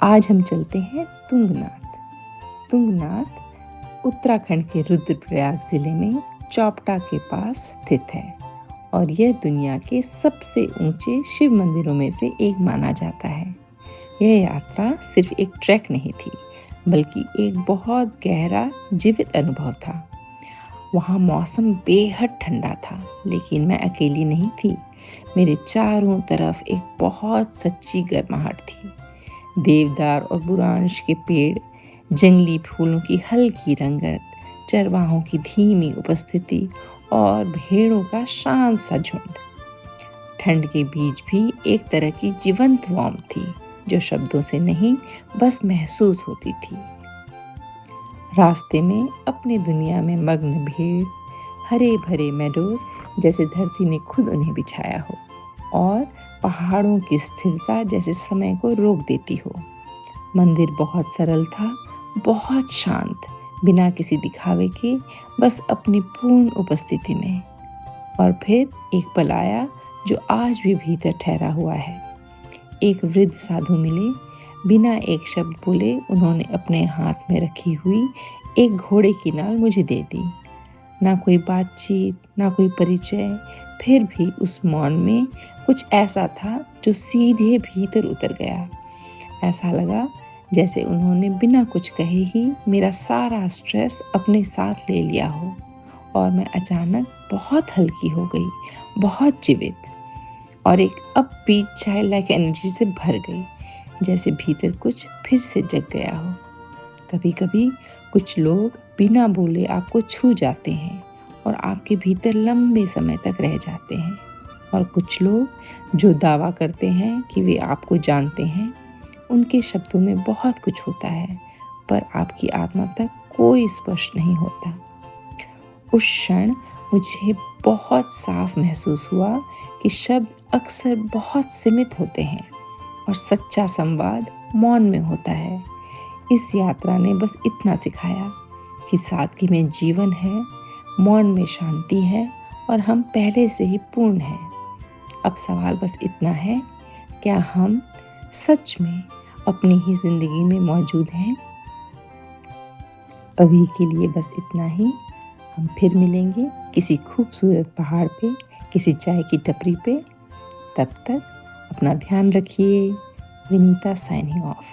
आज हम चलते हैं तुंगनाथ। तुंगनाथ उत्तराखंड के रुद्रप्रयाग जिले में चौपटा के पास स्थित है और यह दुनिया के सबसे ऊंचे शिव मंदिरों में से एक माना जाता है। यह यात्रा सिर्फ एक ट्रैक नहीं थी, बल्कि एक बहुत गहरा जीवित अनुभव था। वहाँ मौसम बेहद ठंडा था, लेकिन मैं अकेली नहीं थी। मेरे चारों तरफ एक बहुत सच्ची गर्माहट थी। देवदार और बुरांश के पेड़, जंगली फूलों की हल्की रंगत, चरवाहों की धीमी उपस्थिति और भेड़ों का शांत सा झुंड। ठंड के बीच भी एक तरह की जीवंत वार्मथ थी, जो शब्दों से नहीं बस महसूस होती थी। रास्ते में अपनी दुनिया में मग्न भीड़, हरे भरे मेडोज जैसे धरती ने खुद उन्हें बिछाया हो, और पहाड़ों की स्थिरता जैसे समय को रोक देती हो। मंदिर बहुत सरल था, बहुत शांत, बिना किसी दिखावे के, बस अपनी पूर्ण उपस्थिति में। और फिर एक पल आया जो आज भी भीतर ठहरा हुआ है। एक वृद्ध साधु मिले। बिना एक शब्द बोले उन्होंने अपने हाथ में रखी हुई एक घोड़े की नाल मुझे दे दी। ना कोई बातचीत, ना कोई परिचय, फिर भी उस मौन में कुछ ऐसा था जो सीधे भीतर उतर गया। ऐसा लगा जैसे उन्होंने बिना कुछ कहे ही मेरा सारा स्ट्रेस अपने साथ ले लिया हो, और मैं अचानक बहुत हल्की हो गई, बहुत जीवित, और एक अपबीट चाइल्ड लाइक एनर्जी से भर गई, जैसे भीतर कुछ फिर से जग गया हो। कभी कभी कुछ लोग बिना बोले आपको छू जाते हैं और आपके भीतर लंबे समय तक रह जाते हैं, और कुछ लोग जो दावा करते हैं कि वे आपको जानते हैं, उनके शब्दों में बहुत कुछ होता है, पर आपकी आत्मा तक कोई स्पर्श नहीं होता। उस क्षण मुझे बहुत साफ महसूस हुआ कि शब्द अक्सर बहुत सीमित होते हैं और सच्चा संवाद मौन में होता है। इस यात्रा ने बस इतना सिखाया कि सादगी में जीवन है, मौन में शांति है, और हम पहले से ही पूर्ण हैं। अब सवाल बस इतना है, क्या हम सच में अपनी ही जिंदगी में मौजूद हैं? अभी के लिए बस इतना ही। हम फिर मिलेंगे किसी खूबसूरत पहाड़ पे, किसी चाय की टपरी पे। तब तक अपना ध्यान रखिए। Vinita signing off.